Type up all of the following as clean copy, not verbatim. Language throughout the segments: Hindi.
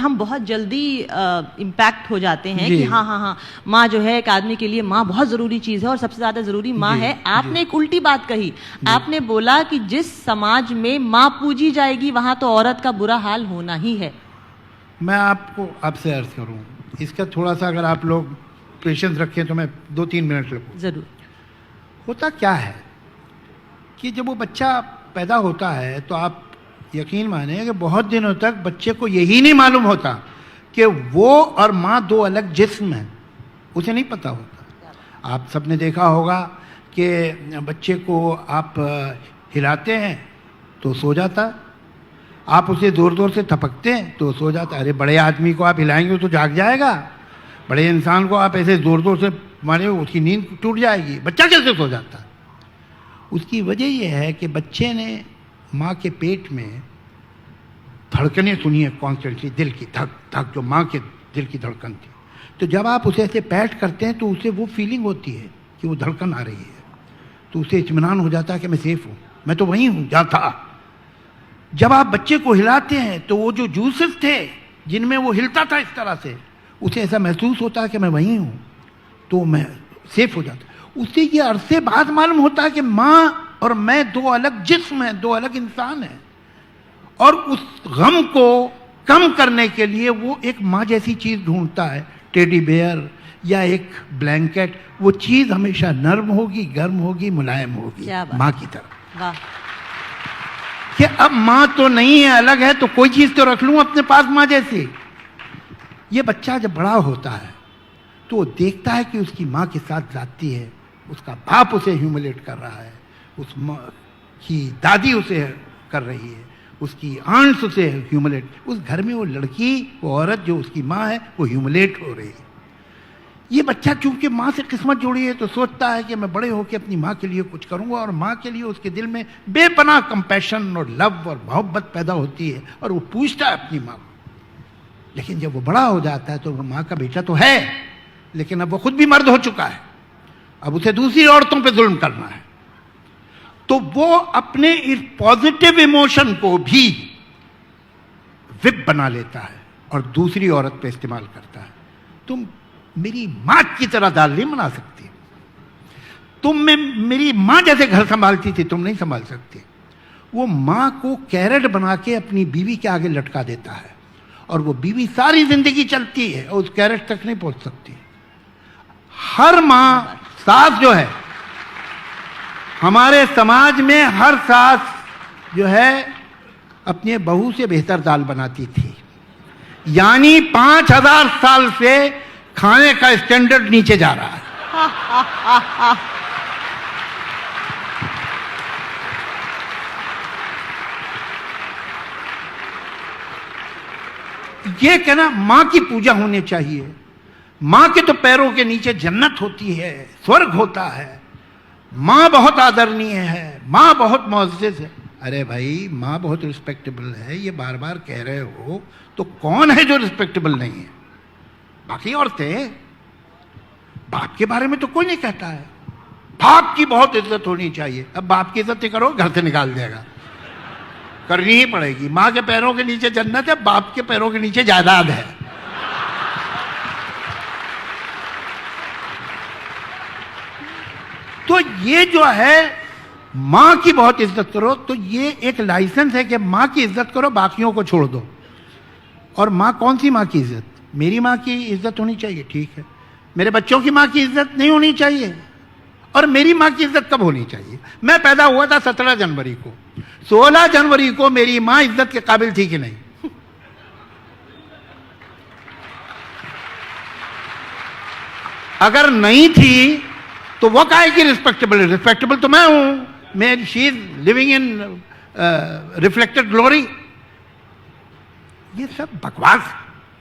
हम बहुत जल्दी इम्पैक्ट हो जाते हैं कि हाँ हाँ हाँ, माँ जो है एक आदमी के लिए माँ बहुत ज़रूरी चीज़ है और सबसे ज़्यादा ज़रूरी माँ है। आपने एक उल्टी बात कही, आपने बोला कि जिस समाज में माँ पूजी जाएगी वहाँ तो औरत का बुरा हाल होना ही है। मैं आपसे अर्ज करूँ, इसका थोड़ा सा अगर आप लोग पेशेंस रखें तो मैं 2-3 मिनट लगूँ। ज़रूर। होता क्या है कि जब वो बच्चा पैदा होता है तो आप यकीन माने कि बहुत दिनों तक बच्चे को यही नहीं मालूम होता कि वो और माँ दो अलग जिस्म हैं, उसे नहीं पता होता। आप सबने देखा होगा कि बच्चे को आप हिलाते हैं तो सो जाता, आप उसे ज़ोर ज़ोर से थपकते हैं तो सो जाता। अरे बड़े आदमी को आप हिलाएंगे तो जाग जाएगा, बड़े इंसान को आप ऐसे ज़ोर ज़ोर से मारे उसकी नींद टूट जाएगी, बच्चा कैसे सो जाता? उसकी वजह यह है कि बच्चे ने माँ के पेट में धड़कनें सुनी है कॉन्स्टेंटली, दिल की धक धक, जो माँ के दिल की धड़कन थी। तो जब आप उसे ऐसे पैट करते हैं तो उसे वो फीलिंग होती है कि वो धड़कन आ रही है, तो उसे इत्मीनान हो जाता है कि मैं सेफ हूँ, मैं तो वहीं हूँ जहाँ था। जब आप बच्चे को हिलाते हैं तो वो जो जूसेस थे जिनमें वो हिलता था इस तरह से, उसे ऐसा महसूस होता है कि मैं वहीं हूँ, तो मैं सेफ हो जाता। उसे ये अरसे बाद मालूम होता है कि माँ और मैं दो अलग जिस्म हैं, दो अलग इंसान हैं। और उस गम को कम करने के लिए वो एक माँ जैसी चीज़ ढूंढता है, टेडी बेयर या एक ब्लैंकेट। वो चीज़ हमेशा नर्म होगी, गर्म होगी, मुलायम होगी, माँ की तरह। वाह। कि अब माँ तो नहीं है, अलग है, तो कोई चीज़ तो रख लूँ अपने पास माँ जैसी। ये बच्चा जब बड़ा होता है तो वो देखता है कि उसकी माँ के साथ जाती है, उसका बाप उसे ह्यूमिलेट कर रहा है, उस माँ की दादी उसे कर रही है, उसकी आंट उसे ह्यूमिलेट, उस घर में वो लड़की, वो औरत जो उसकी माँ है, वो ह्यूमिलेट हो रही है। ये बच्चा चूंकि माँ से किस्मत जुड़ी है तो सोचता है कि मैं बड़े होकर अपनी माँ के लिए कुछ करूँगा, और माँ के लिए उसके दिल में बेपनाह कंपैशन और लव और मोहब्बत पैदा होती है और वो पूछता है अपनी माँ को। लेकिन जब वो बड़ा हो जाता है तो वो माँ का बेटा तो है, लेकिन अब वो खुद भी मर्द हो चुका है, अब उसे दूसरी औरतों पे जुल्म करना है। तो वो अपने इस पॉजिटिव इमोशन को भी विप बना लेता है और दूसरी औरत पे इस्तेमाल करता है। तुम मेरी माँ की तरह दाल नहीं बना सकती, तुम में मेरी माँ जैसे घर संभालती थी तुम नहीं संभाल सकती। वो माँ को कैरेट बना के अपनी बीवी के आगे लटका देता है और वो बीवी सारी जिंदगी चलती है और उस कैरेट तक नहीं पहुंच सकती। हर माँ, सास जो है हमारे समाज में, हर सास जो है अपने बहू से बेहतर दाल बनाती थी। यानी 5000 साल से खाने का स्टैंडर्ड नीचे जा रहा है। ये कहना मां की पूजा होनी चाहिए। मां के तो पैरों के नीचे जन्नत होती है, स्वर्ग होता है, मां बहुत आदरणीय है, मां बहुत मुअज़्ज़ज़ है। अरे भाई, मां बहुत रिस्पेक्टेबल है, ये बार बार कह रहे हो, तो कौन है जो रिस्पेक्टेबल नहीं है? बाकी औरतें, बाप के बारे में तो कोई नहीं कहता है। बाप की बहुत इज्जत होनी चाहिए। अब बाप की इज्जत नहीं करो, घर से निकाल देगा, करनी ही पड़ेगी। मां के पैरों के नीचे जन्नत है, बाप के पैरों के नीचे जायदाद है। तो ये जो है मां की बहुत इज्जत करो, तो ये एक लाइसेंस है कि मां की इज्जत करो, बाकियों को छोड़ दो। और मां, कौन सी मां की इज्जत? मेरी मां की इज्जत होनी चाहिए, ठीक है। मेरे बच्चों की मां की इज्जत नहीं होनी चाहिए। और मेरी मां की इज्जत कब होनी चाहिए? मैं पैदा हुआ था 17 जनवरी को, 16 जनवरी को मेरी मां इज्जत के काबिल थी कि नहीं? अगर नहीं थी तो वो काहे की रिस्पेक्टेबल है? रिस्पेक्टेबल तो मैं हूं। मैं, she is living in reflected glory. ये सब बकवास।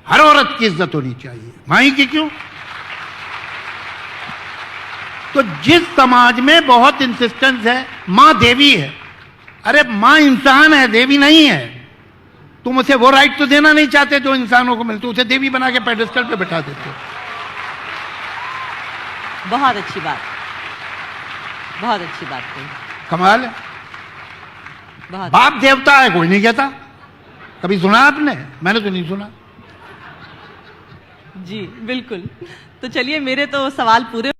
हर औरत की इज्जत होनी चाहिए, मां ही की क्यों? तो जिस समाज में बहुत इंसिस्टेंस है मां देवी है, अरे मां इंसान है, देवी नहीं है। तुम उसे वो राइट तो देना नहीं चाहते जो इंसानों को मिलते, उसे देवी बना के पेडेस्टल पे बैठा देते हो। बहुत अच्छी बात, बहुत अच्छी बात कही। कमाल है। बाप देवता है, कोई नहीं कहता। कभी सुना आपने? मैंने तो नहीं सुना। जी बिल्कुल। तो चलिए, मेरे तो सवाल पूरे